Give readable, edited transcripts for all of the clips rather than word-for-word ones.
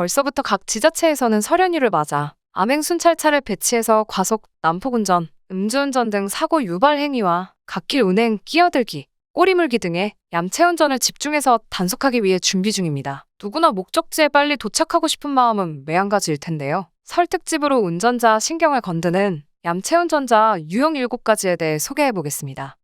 벌써부터 각 지자체에서는 설연휴를 맞아 암행 순찰차를 배치해서 과속, 난폭운전, 음주운전 등 사고 유발 행위와 갓길 운행, 끼어들기, 꼬리물기 등의 얌체운전을 집중해서 단속하기 위해 준비 중입니다. 누구나 목적지에 빨리 도착하고 싶은 마음은 매한가지일 텐데요. 설 특집으로 운전자 신경을 건드는 얌체운전자 유형 7가지에 대해 소개해 보겠습니다.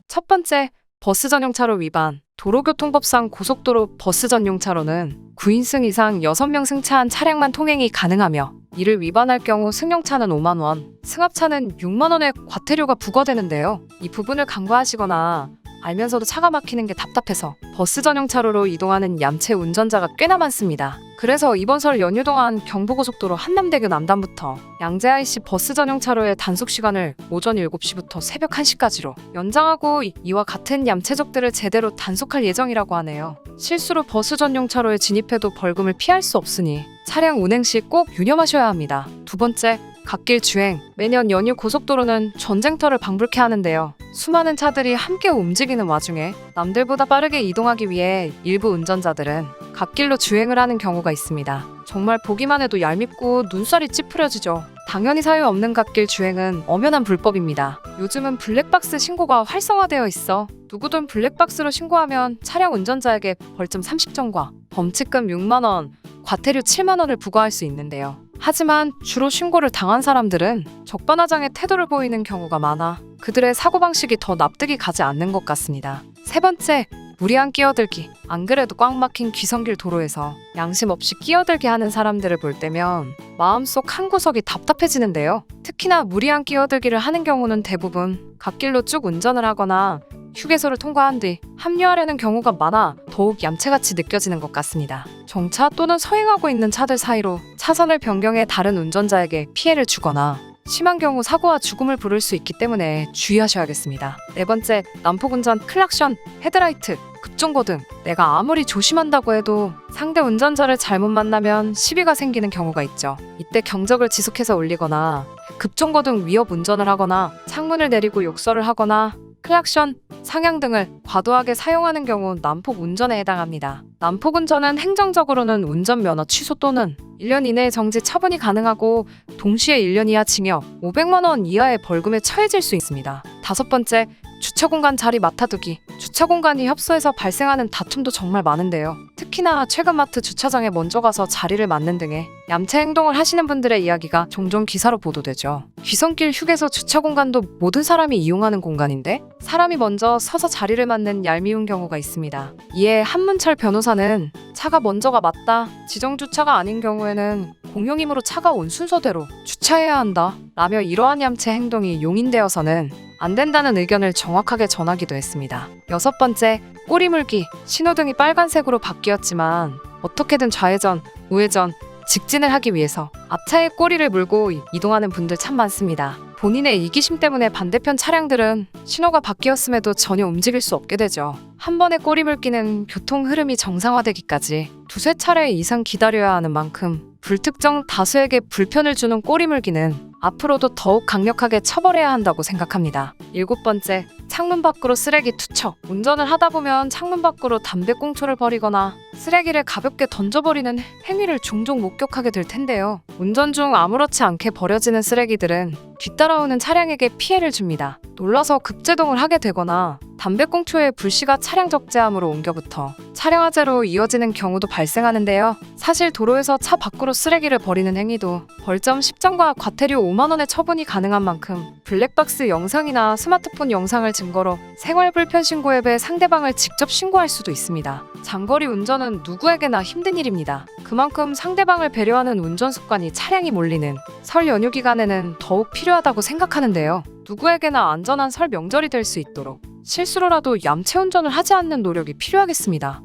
첫 번째, 버스 전용 차로 위반. 도로교통법상 고속도로 버스 전용 차로는 9인승 이상 6명 승차한 차량만 통행이 가능하며 이를 위반할 경우 승용차는 5만 원, 승합차는 6만 원의 과태료가 부과되는데요. 이 부분을 간과하시거나 알면서도 차가 막히는 게 답답해서 버스 전용 차로로 이동하는 얌체 운전자가 꽤나 많습니다. 그래서 이번 설 연휴 동안 경부고속도로 한남대교 남단부터 양재 IC 버스 전용 차로의 단속 시간을 오전 7시부터 새벽 1시까지로 연장하고 이와 같은 얌체족들을 제대로 단속할 예정이라고 하네요. 실수로 버스 전용 차로에 진입해도 벌금을 피할 수 없으니 차량 운행 시 꼭 유념하셔야 합니다. 두 번째, 갓길 주행. 매년 연휴 고속도로는 전쟁터를 방불케 하는데요. 수많은 차들이 함께 움직이는 와중에 남들보다 빠르게 이동하기 위해 일부 운전자들은 갓길로 주행을 하는 경우가 있습니다. 정말 보기만 해도 얄밉고 눈살이 찌푸려지죠. 당연히 사유 없는 갓길 주행은 엄연한 불법입니다. 요즘은 블랙박스 신고가 활성화되어 있어 누구든 블랙박스로 신고하면 차량 운전자에게 벌점 30점과 범칙금 6만 원, 과태료 7만 원을 부과할 수 있는데요. 하지만 주로 신고를 당한 사람들은 적반하장의 태도를 보이는 경우가 많아 그들의 사고방식이 더 납득이 가지 않는 것 같습니다. 세 번째, 무리한 끼어들기. 안 그래도 꽉 막힌 귀성길 도로에서 양심 없이 끼어들기 하는 사람들을 볼 때면 마음속 한구석이 답답해지는데요. 특히나 무리한 끼어들기를 하는 경우는 대부분 갓길로 쭉 운전을 하거나 휴게소를 통과한 뒤 합류하려는 경우가 많아 더욱 얌체같이 느껴지는 것 같습니다. 정차 또는 서행하고 있는 차들 사이로 차선을 변경해 다른 운전자에게 피해를 주거나 심한 경우 사고와 죽음을 부를 수 있기 때문에 주의하셔야겠습니다. 네 번째, 난폭운전, 클락션, 헤드라이트, 급정거 등 내가 아무리 조심한다고 해도 상대 운전자를 잘못 만나면 시비가 생기는 경우가 있죠. 이때 경적을 지속해서 울리거나 급정거 등 위협 운전을 하거나 창문을 내리고 욕설을 하거나 클락션, 상향 등을 과도하게 사용하는 경우 난폭 운전에 해당합니다. 난폭 운전은 행정적으로는 운전면허 취소 또는 1년 이내에 정지 처분이 가능하고 동시에 1년 이하 징역, 500만 원 이하의 벌금에 처해질 수 있습니다. 다섯 번째, 주차공간 자리 맡아두기. 주차공간이 협소해서 발생하는 다툼도 정말 많은데요. 특히나 최근 마트 주차장에 먼저 가서 자리를 맡는 등의 얌체 행동을 하시는 분들의 이야기가 종종 기사로 보도되죠. 귀성길 휴게소 주차공간도 모든 사람이 이용하는 공간인데 사람이 먼저 서서 자리를 맡는 얄미운 경우가 있습니다. 이에 한문철 변호사는 차가 먼저가 맞다, 지정주차가 아닌 경우에는 공용임으로 차가 온 순서대로 주차해야 한다 라며 이러한 얌체 행동이 용인되어서는 안 된다는 의견을 정확하게 전하기도 했습니다. 여섯 번째, 꼬리물기. 신호등이 빨간색으로 바뀌었지만 어떻게든 좌회전, 우회전, 직진을 하기 위해서 앞차의 꼬리를 물고 이동하는 분들 참 많습니다. 본인의 이기심 때문에 반대편 차량들은 신호가 바뀌었음에도 전혀 움직일 수 없게 되죠. 한 번의 꼬리물기는 교통 흐름이 정상화되기까지 두세 차례 이상 기다려야 하는 만큼 불특정 다수에게 불편을 주는 꼬리물기는 앞으로도 더욱 강력하게 처벌해야 한다고 생각합니다. 일곱 번째, 창문 밖으로 쓰레기 투척. 운전을 하다 보면 창문 밖으로 담배꽁초를 버리거나 쓰레기를 가볍게 던져버리는 행위를 종종 목격하게 될 텐데요. 운전 중 아무렇지 않게 버려지는 쓰레기들은 뒤따라오는 차량에게 피해를 줍니다. 놀라서 급제동을 하게 되거나 담배꽁초의 불씨가 차량 적재함으로 옮겨붙어 차량 화재로 이어지는 경우도 발생하는데요. 사실 도로에서 차 밖으로 쓰레기를 버리는 행위도 벌점 10점과 과태료 5만 원의 처분이 가능한 만큼 블랙박스 영상이나 스마트폰 영상을 증거로 생활불편 신고 앱에 상대방을 직접 신고할 수도 있습니다. 장거리 운전은 누구에게나 힘든 일입니다. 그만큼 상대방을 배려하는 운전 습관이 차량이 몰리는 설 연휴 기간에는 더욱 필요하다고 생각하는데요. 누구에게나 안전한 설 명절이 될 수 있도록 실수로라도 얌체 운전을 하지 않는 노력이 필요하겠습니다.